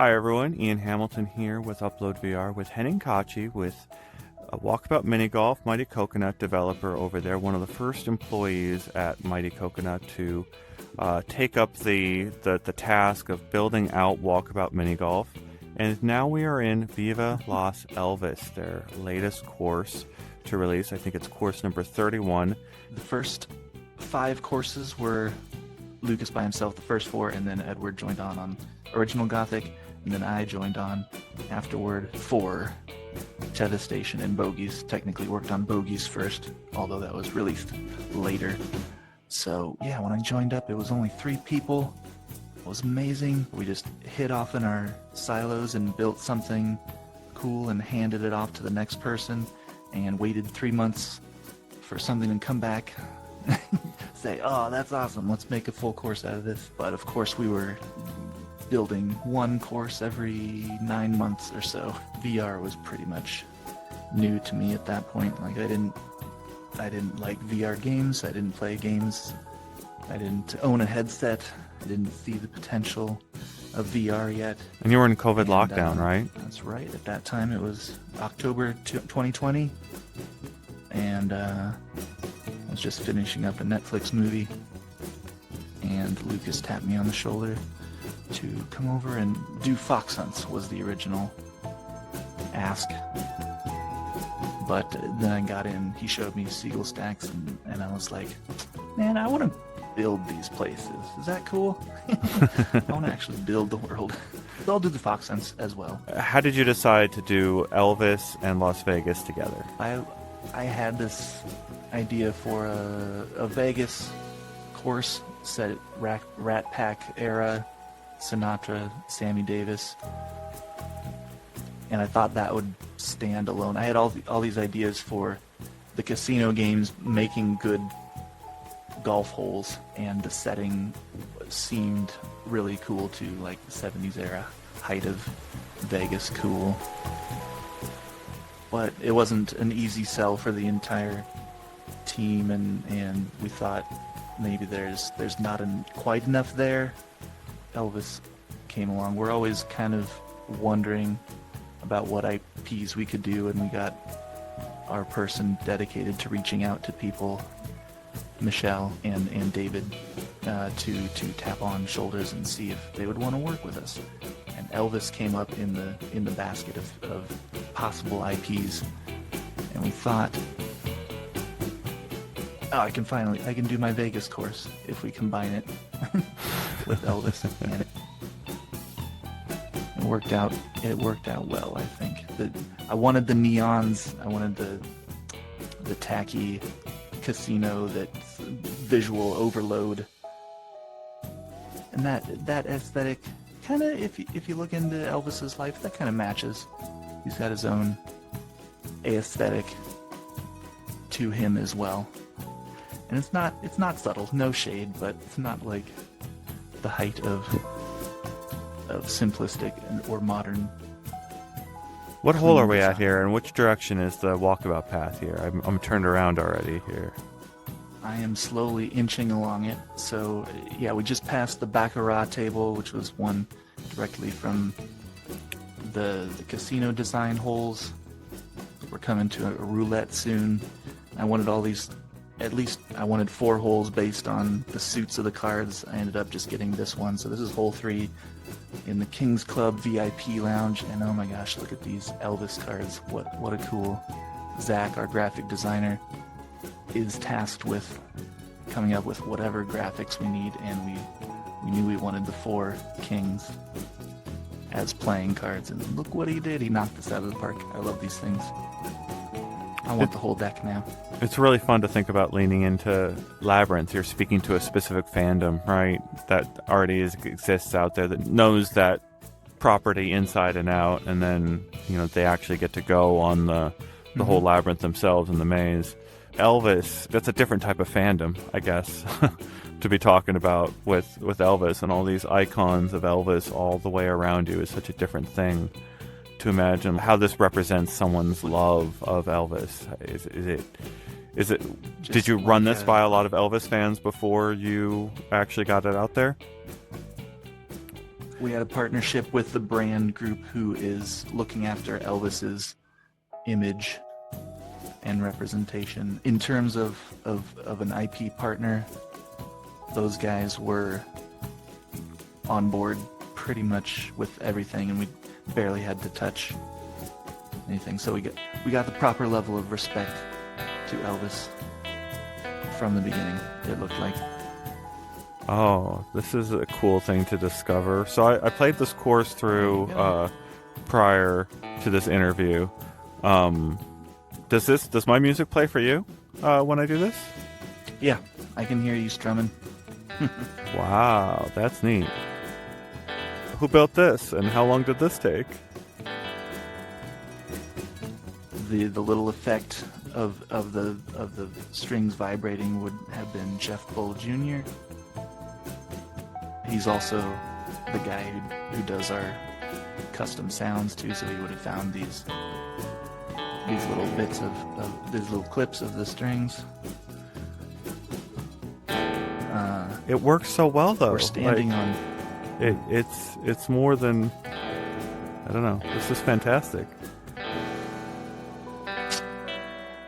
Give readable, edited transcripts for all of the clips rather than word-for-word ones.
Hi everyone, Ian Hamilton here with UploadVR with Henning Koczy with Walkabout Mini Golf, Mighty Coconut developer over there, one of the first employees at Mighty Coconut to take up the task of building out Walkabout Mini Golf. And now we are in Viva Las Elvis, their latest course to release. I think it's course number 31. The first 5 courses were Lucas by himself, the first 4, and then Edward joined on Original Gothic, and then I joined on afterward for Devastation and Bogies. Technically worked on Bogies first, although that was released later. So yeah, when I joined up, it was only 3 people. It was amazing. We just hit off in our silos and built something cool and handed it off to the next person and waited 3 months for something to come back. Say, oh, that's awesome, let's make a full course out of this. But of course we were building 1 course every 9 months or so. VR was pretty much new to me at that point. Like I didn't like VR games, I didn't play games, I didn't own a headset, I didn't see the potential of VR yet. And you were in COVID lockdown, right? That's right. At that time it was October 2020, and I was just finishing up a Netflix movie, and Lucas tapped me on the shoulder to come over and do fox hunts, was the original ask. But then I got in, he showed me Seagull Stacks, and I was like, man, I want to build these places. Is that cool? I want to actually build the world. So I'll do the fox hunts as well. How did you decide to do Elvis and Las Vegas together? I had this idea for a Vegas course set at Rat Pack era, Sinatra, Sammy Davis, and I thought that would stand alone. I had all these ideas for the casino games, making good golf holes, and the setting seemed really cool too, like the 70s era, height of Vegas cool. But it wasn't an easy sell for the entire team, and we thought maybe there's not quite enough there. Elvis came along. We're always kind of wondering about what IPs we could do, and we got our person dedicated to reaching out to people, Michelle and David, to tap on shoulders and see if they would want to work with us. And Elvis came up in the basket of possible IPs, and we thought, oh, I can do my Vegas course if we combine it with Elvis. And it worked out well, I think. I wanted the neons, I wanted the tacky casino, that visual overload, and that aesthetic kind of, if you look into Elvis's life, that kind of matches. He's got his own aesthetic to him as well. And it's not subtle, no shade, but it's not like the height of simplistic or modern. What hole are we at here, and which direction is the walkabout path here? I'm turned around already here. I am slowly inching along it. So yeah, we just passed the Baccarat table, which was one directly from the casino design holes. We're coming to a roulette soon. I wanted at least I wanted 4 holes based on the suits of the cards. I ended up just getting this one. So this is hole 3 in the King's Club VIP lounge. And oh my gosh, look at these Elvis cards. What a cool. Zach, our graphic designer, is tasked with coming up with whatever graphics we need, and we knew we wanted the 4 kings as playing cards, and look what he did. He knocked us out of the park. I love these things. I want the whole deck now. It's really fun to think about leaning into Labyrinth. You're speaking to a specific fandom, right? That already exists out there, that knows that property inside and out, and then they actually get to go on the whole Labyrinth themselves in the maze. Elvis, that's a different type of fandom, I guess, to be talking about with Elvis, and all these icons of Elvis all the way around you is such a different thing. To imagine how this represents someone's love of Elvis. Is it? Did you run this by a lot of Elvis fans before you actually got it out there? We had a partnership with the brand group who is looking after Elvis's image and representation. In terms of an IP partner, those guys were on board pretty much with everything, and we barely had to touch anything. So we got the proper level of respect to Elvis from the beginning, it looked like. Oh, this is a cool thing to discover. So I played this course through prior to this interview. Does my music play for you when I do this? Yeah, I can hear you strumming. Wow, that's neat. Who built this, and how long did this take? The little effect of the strings vibrating would have been Jeff Bull Jr. He's also the guy who does our custom sounds too, so he would have found these little bits of these little clips of the strings. It works so well though. We're standing on. It's more than, I don't know. This is fantastic.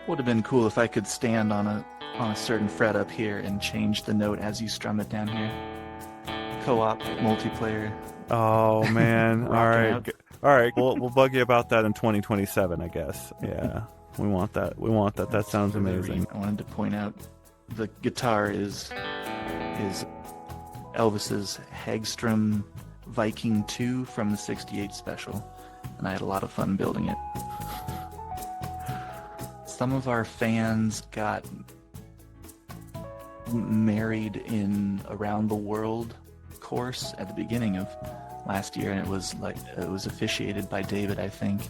Would have been cool if I could stand on a certain fret up here and change the note as you strum it down here. Co-op multiplayer. Oh man! All right, out. all right. We'll bug you about that in 2027, I guess. Yeah, we want that. We want that. That sounds amazing. I wanted to point out the guitar is Elvis's Hagstrom Viking 2 from the '68 special, and I had a lot of fun building it. Some of our fans got married in Around the World course at the beginning of last year, and it was officiated by David, I think.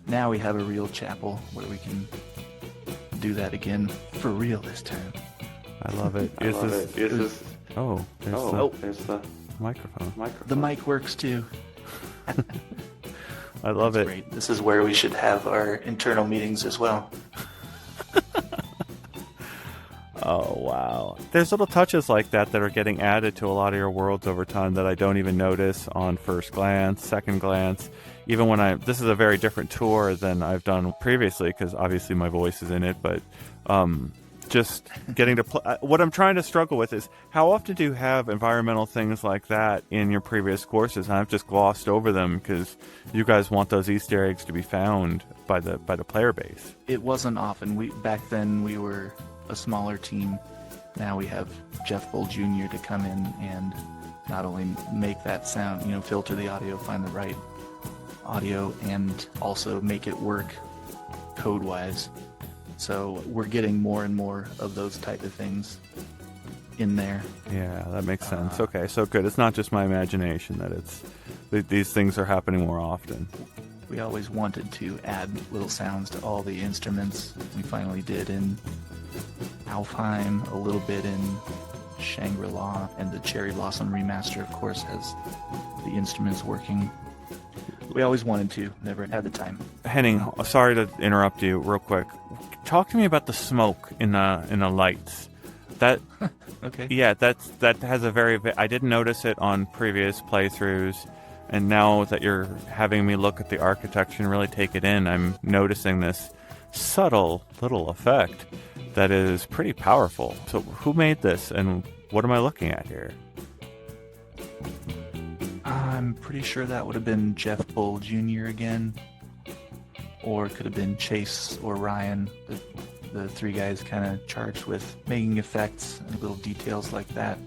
Now we have a real chapel where we can do that again for real this time. I love it. There's the microphone. The mic works too. I love it. Great. This is where we should have our internal meetings as well. Oh, wow. There's little touches like that are getting added to a lot of your worlds over time that I don't even notice on first glance, second glance. Even when this is a very different tour than I've done previously, because obviously my voice is in it, but just getting to play. What I'm trying to struggle with is how often do you have environmental things like that in your previous courses? And I've just glossed over them because you guys want those Easter eggs to be found by the player base. It wasn't often. Back then we were a smaller team. Now we have Jeff Bull Jr. to come in and not only make that sound, filter the audio, find the right audio, and also make it work code-wise. So we're getting more and more of those type of things in there. Yeah, that makes sense. Okay, so good. It's not just my imagination that these things are happening more often. We always wanted to add little sounds to all the instruments. We finally did in Alfheim, a little bit in Shangri-La, and the Cherry Blossom remaster, of course, has the instruments working. We always wanted to, never had the time. Henning, sorry to interrupt you real quick. Talk to me about the smoke in the lights. That okay. Yeah, that has a very. I didn't notice it on previous playthroughs, and now that you're having me look at the architecture and really take it in, I'm noticing this subtle little effect that is pretty powerful. So, who made this, and what am I looking at here? I'm pretty sure that would have been Jeff Bull Jr. again, or it could have been Chase or Ryan, the three guys kind of charged with making effects and little details like that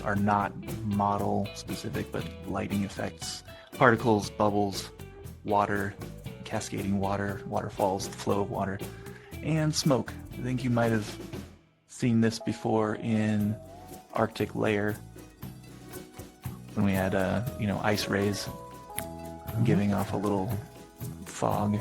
are not model specific, but lighting effects, particles, bubbles, water, cascading water, waterfalls, the flow of water, and smoke. I think you might have seen this before in Arctic Layer, when we had ice rays giving off a little fog.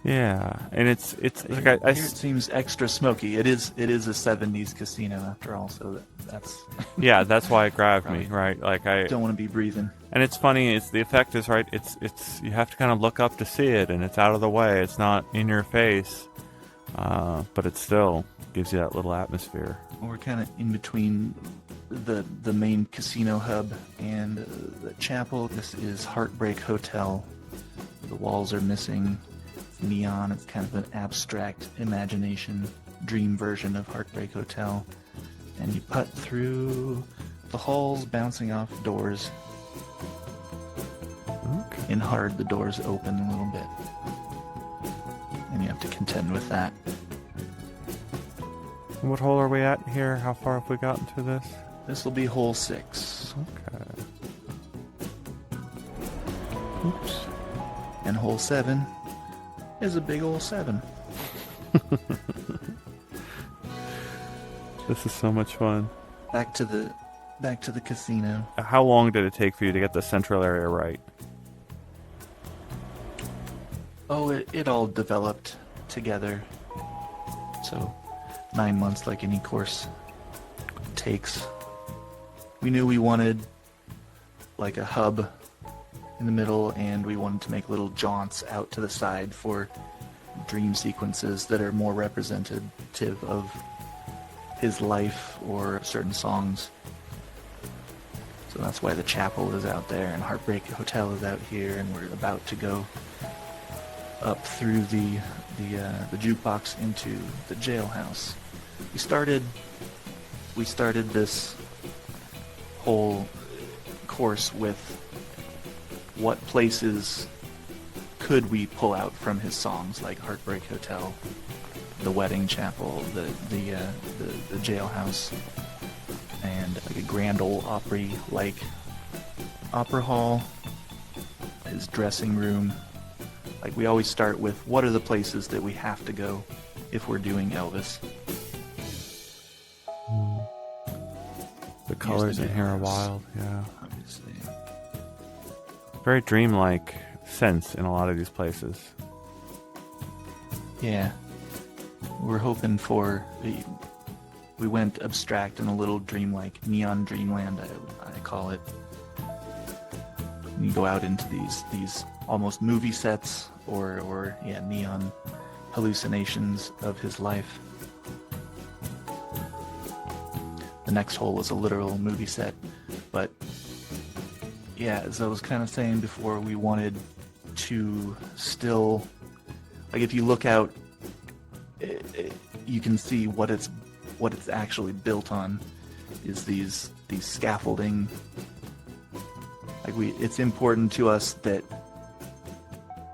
Yeah, and it's like Here it seems extra smoky. It is a 70s casino after all, so that's yeah, that's why it grabbed me, right? Like I don't want to be breathing. And it's funny, the effect is right. It's you have to kind of look up to see it, and it's out of the way. It's not in your face. but it still gives you that little atmosphere. We're kind of in between the main casino hub and the chapel. This is Heartbreak Hotel. The walls are missing. It's neon. It's kind of an abstract imagination dream version of Heartbreak Hotel. And you putt through the halls, bouncing off doors. Okay. In hard, the doors open a little bit. And you have to contend with that. What hole are we at here? How far have we gotten to this? This will be hole 6. Okay. Oops. And hole 7 is a big old 7. This is so much fun. Back to the casino. How long did it take for you to get the central area right? Oh, it all developed together. So 9 months, like any course takes. We knew we wanted like a hub in the middle, and we wanted to make little jaunts out to the side for dream sequences that are more representative of his life or certain songs. So that's why the chapel is out there and Heartbreak Hotel is out here, and we're about to go up through the jukebox into the jailhouse. We started this whole course with what places could we pull out from his songs, like Heartbreak Hotel, the wedding chapel, the jailhouse, and like a Grand Ole Opry like opera hall, his dressing room. Like, we always start with what are the places that we have to go if we're doing Elvis. The colors in here are wild, yeah. Obviously. Very dreamlike sense in a lot of these places. Yeah. We're hoping for... We went abstract and a little dreamlike, neon dreamland, I call it. You go out into these almost movie sets or neon hallucinations of his life. The next hole is a literal movie set, but yeah, as I was kind of saying before, we wanted to still, like, if you look out, you can see what it's actually built on is these scaffolding. Like, it's important to us that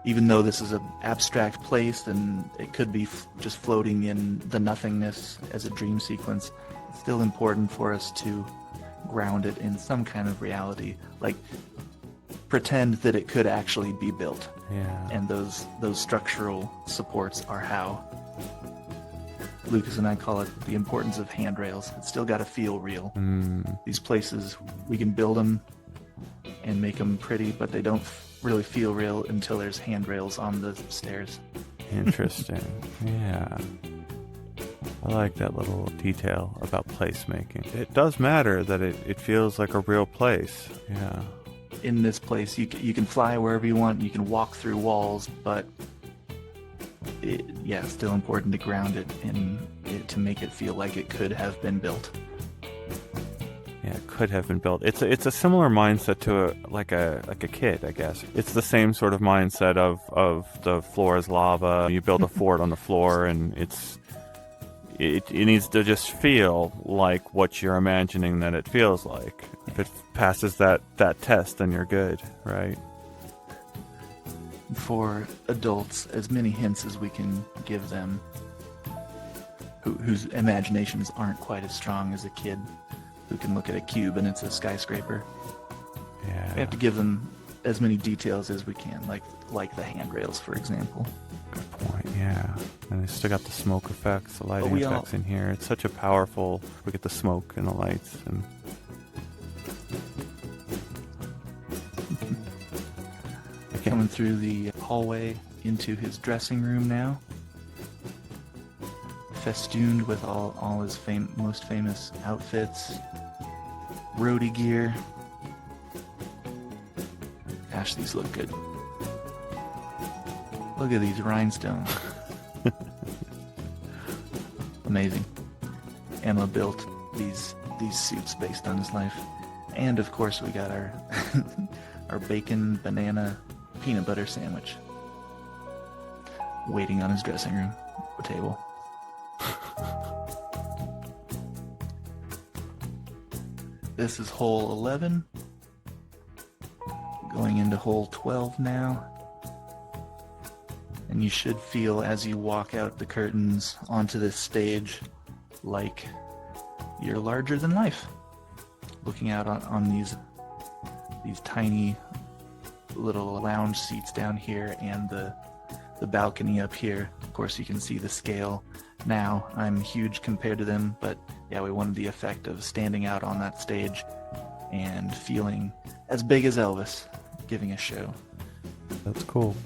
even though this is an abstract place and it could be just floating in the nothingness as a dream sequence, it's still important for us to ground it in some kind of reality. Like, pretend that it could actually be built. Yeah. And those structural supports are how Lucas and I call it the importance of handrails. It's still got to feel real. These places, we can build them and make them pretty, but they don't really feel real until there's handrails on the stairs. Interesting. Yeah. I like that little detail about placemaking. It does matter that it feels like a real place. Yeah. In this place, you can fly wherever you want, you can walk through walls, but it's still important to ground it and to make it feel like it could have been built. Yeah, it could have been built. It's a similar mindset to a kid, I guess. It's the same sort of mindset of the floor is lava. You build a fort on the floor, and it needs to just feel like what you're imagining that it feels like. If it passes that test, then you're good, right? For adults, as many hints as we can give them whose imaginations aren't quite as strong as a kid who can look at a cube and it's a skyscraper. Yeah. We have to give them as many details as we can, like the handrails, for example. Good point, yeah. And they still got the smoke effects, the lighting effects in here. It's such a powerful... We get the smoke and the lights and... Coming through the hallway into his dressing room now. Festooned with all his most famous outfits. Roadie gear. Gosh, these look good. Look at these rhinestones. amazing. Emma built these suits based on his life. And of course we got our our bacon banana peanut butter sandwich waiting on his dressing room table. This is hole 11. Going into hole 12 now. And you should feel as you walk out the curtains onto this stage like you're larger than life. Looking out on these tiny little lounge seats down here and the balcony up here. Of course you can see the scale now. I'm huge compared to them, but yeah, we wanted the effect of standing out on that stage and feeling as big as Elvis giving a show. That's cool.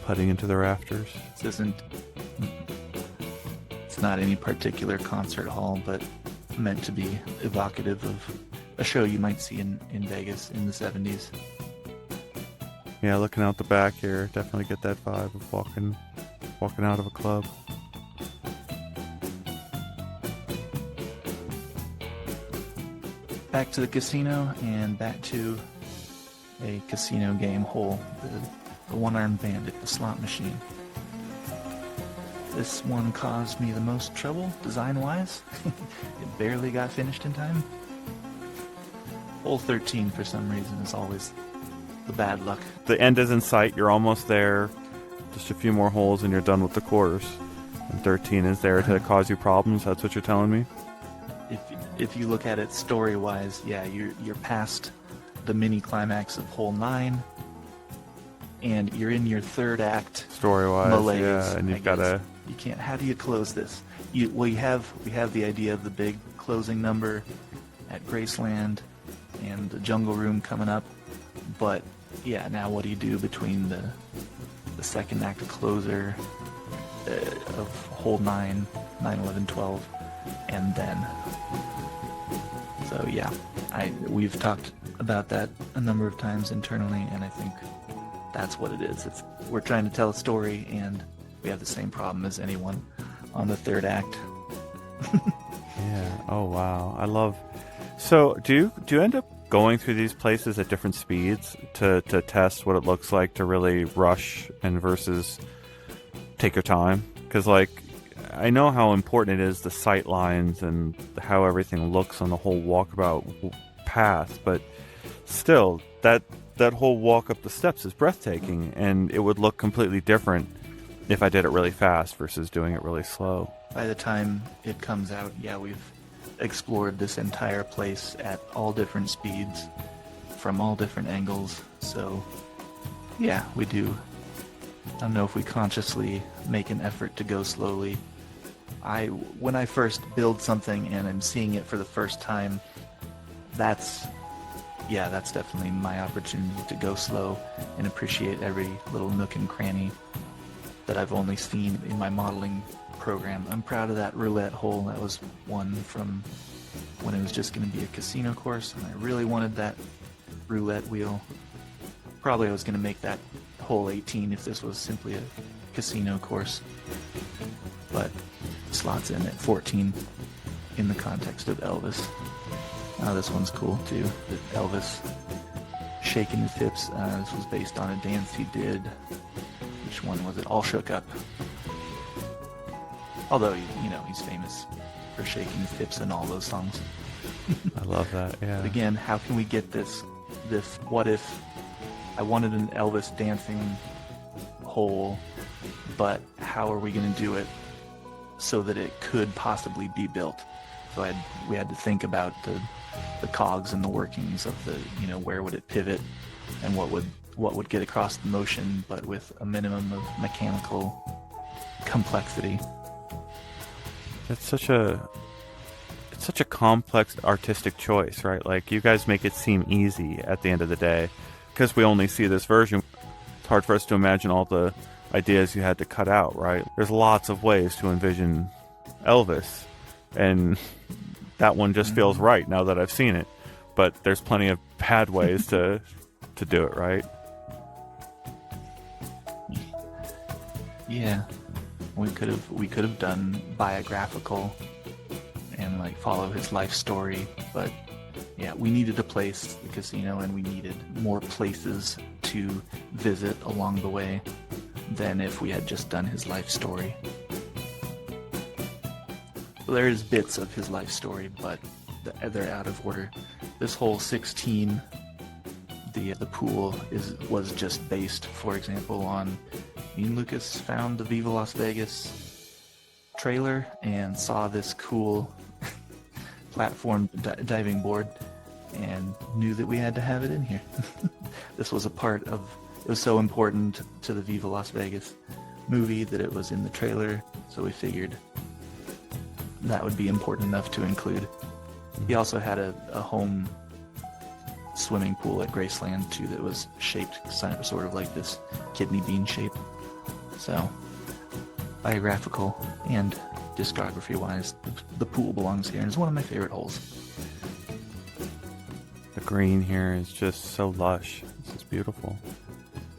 Putting into the rafters. It's not any particular concert hall, but meant to be evocative of a show you might see in Vegas in the 70s. Yeah, looking out the back here, definitely get that vibe of walking out of a club. Back to the casino and back to a casino game hole, the one-armed bandit, the slot machine. This one caused me the most trouble, design-wise. It barely got finished in time. Hole 13, for some reason, is always the bad luck. The end is in sight, you're almost there. Just a few more holes and you're done with the course. And 13 is there to cause you problems, that's what you're telling me? If you look at it story-wise, yeah, you're past the mini climax of hole 9, and you're in your third act. Story-wise, malaise, yeah, and you've got to... You can't. How do you close this? We have the idea of the big closing number at Graceland and the Jungle Room coming up, but yeah, now what do you do between the second act closer of hole 9, 11, 12, and then? So yeah, we've talked about that a number of times internally, and I think that's what it is. We're trying to tell a story, and we have the same problem as anyone on the third act. Yeah. Oh wow. I love. So do you end up going through these places at different speeds to test what it looks like to really rush and versus take your time? Because I know how important it is, the sight lines and how everything looks on the whole walkabout path, but still that whole walk up the steps is breathtaking, and it would look completely different if I did it really fast versus doing it really slow. By the time it comes out, yeah, we've explored this entire place at all different speeds from all different angles. So yeah, we do. I don't know if we consciously make an effort to go slowly. When I first build something and I'm seeing it for the first time, that's definitely my opportunity to go slow and appreciate every little nook and cranny that I've only seen in my modeling program. I'm proud of that roulette hole. That was one from when it was just going to be a casino course, and I really wanted that roulette wheel. Probably I was going to make that hole 18 if this was simply a casino course, but slots in at 14 in the context of Elvis. This one's cool too. Elvis shaking his hips. This was based on a dance he did. Which one was it? All Shook Up. Although, he's famous for shaking his hips in all those songs. I love that, yeah. But again, how can we get this, what if I wanted an Elvis dancing hole, but how are we going to do it so that it could possibly be built? So we had to think about the cogs and the workings of where would it pivot and what would get across the motion, but with a minimum of mechanical complexity. It's such a complex artistic choice, right? Like, you guys make it seem easy at the end of the day, because we only see this version. It's hard for us to imagine all the ideas you had to cut out, right? There's lots of ways to envision Elvis, and that one just feels right now that I've seen it. But there's plenty of bad ways to do it, right? Yeah. We could have done Biographical and like follow his life story, but yeah, we needed a place, the casino, and we needed more places to visit along the way than if we had just done his life story. There is bits of his life story, but they're out of order. This whole 16, the pool was just based, for example, on me and Lucas found the Viva Las Vegas trailer and saw this cool platform diving board and knew that we had to have it in here. This was a part of, it was so important to the Viva Las Vegas movie that it was in the trailer, so we figured that would be important enough to include. He also had a home swimming pool at Graceland too that was shaped sort of like this kidney bean shape. So, biographical and discography-wise, the pool belongs here, and it's one of my favorite holes. The green here is just so lush. This is beautiful.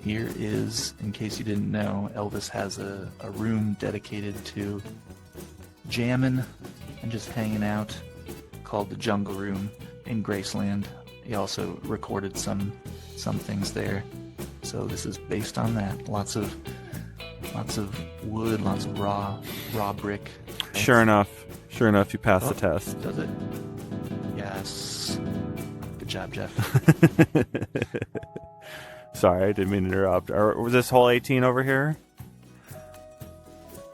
Here is, in case you didn't know, Elvis has a room dedicated to jamming and just hanging out called the Jungle Room in Graceland. He also recorded some things there. So this is based on that. Lots of wood, lots of raw brick. Sure enough, you passed the test. Does it? Yes. Good job, Jeff. Sorry, I didn't mean to interrupt. Was this hole 18 over here?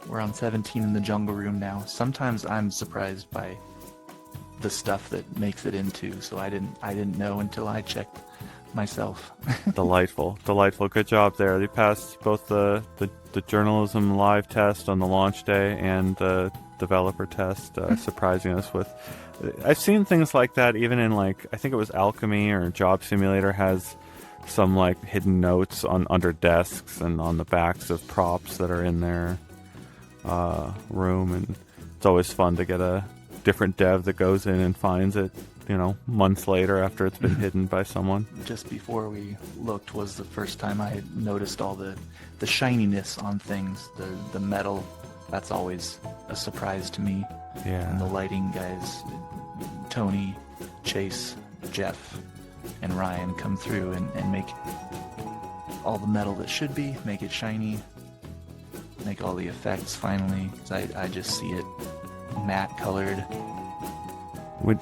We're on 17 in the Jungle Room now. Sometimes I'm surprised by the stuff that makes it into, so I didn't know until I checked myself. Delightful. Good job there. You passed both the journalism live test on the launch day and the developer test, surprising us with. I've seen things like that even in, like, I think it was Alchemy or Job Simulator has some like hidden notes under desks and on the backs of props that are in their room, and it's always fun to get a different dev that goes in and finds it, months later after it's been hidden by someone. Just before we looked was the first time I noticed all the shininess on things, the metal. That's always a surprise to me. Yeah. And the lighting guys, Tony, Chase, Jeff, and Ryan come through and make all the metal that should be, make it shiny, make all the effects finally. I just see it matte colored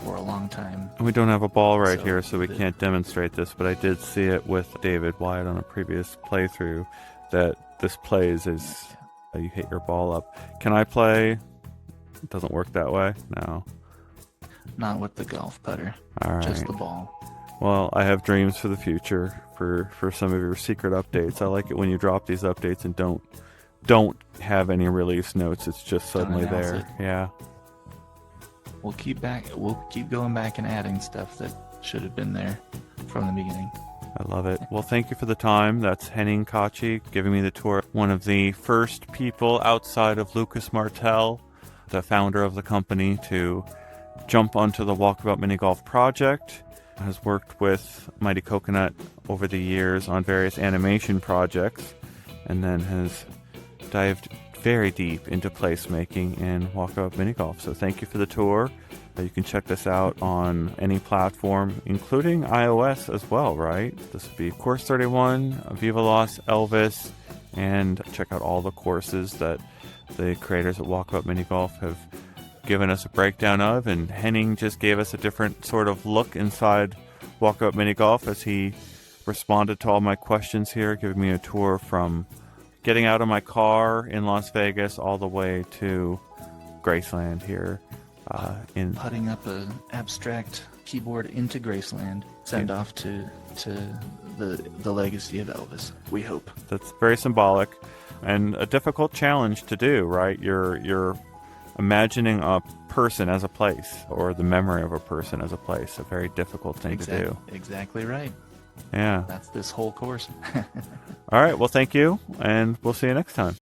for a long time. We don't have a ball right here, so we can't demonstrate this, but I did see it with David Wyatt on a previous playthrough that this plays as you hit your ball up. Can I play? It doesn't work that way? No. Not with the golf putter. All right. Just the ball. Well, I have dreams for the future for some of your secret updates. I like it when you drop these updates and don't have any release notes. It's just suddenly there. It. Yeah. We'll keep going back and adding stuff that should have been there from the beginning. I love it. Well, thank you for the time. That's Henning Koczy giving me the tour. One of the first people outside of Lucas Martel, the founder of the company, to jump onto the Walkabout Mini Golf project. Has worked with Mighty Coconut over the years on various animation projects, and then has dived very deep into placemaking and Walkabout Mini Golf. So thank you for the tour. You can check this out on any platform, including iOS as well, right? This would be Course 31, Viva Las Elvis, and check out all the courses that the creators at Walkabout Mini Golf have given us a breakdown of, and Henning just gave us a different sort of look inside Walkabout Mini Golf as he responded to all my questions here, giving me a tour from getting out of my car in Las Vegas all the way to Graceland here. Putting up an abstract keyboard into Graceland, send off to the legacy of Elvis, we hope. That's very symbolic and a difficult challenge to do, right? You're imagining a person as a place, or the memory of a person as a place. A very difficult thing to do. Exactly right. Yeah. That's this whole course. All right. Well, thank you, and we'll see you next time.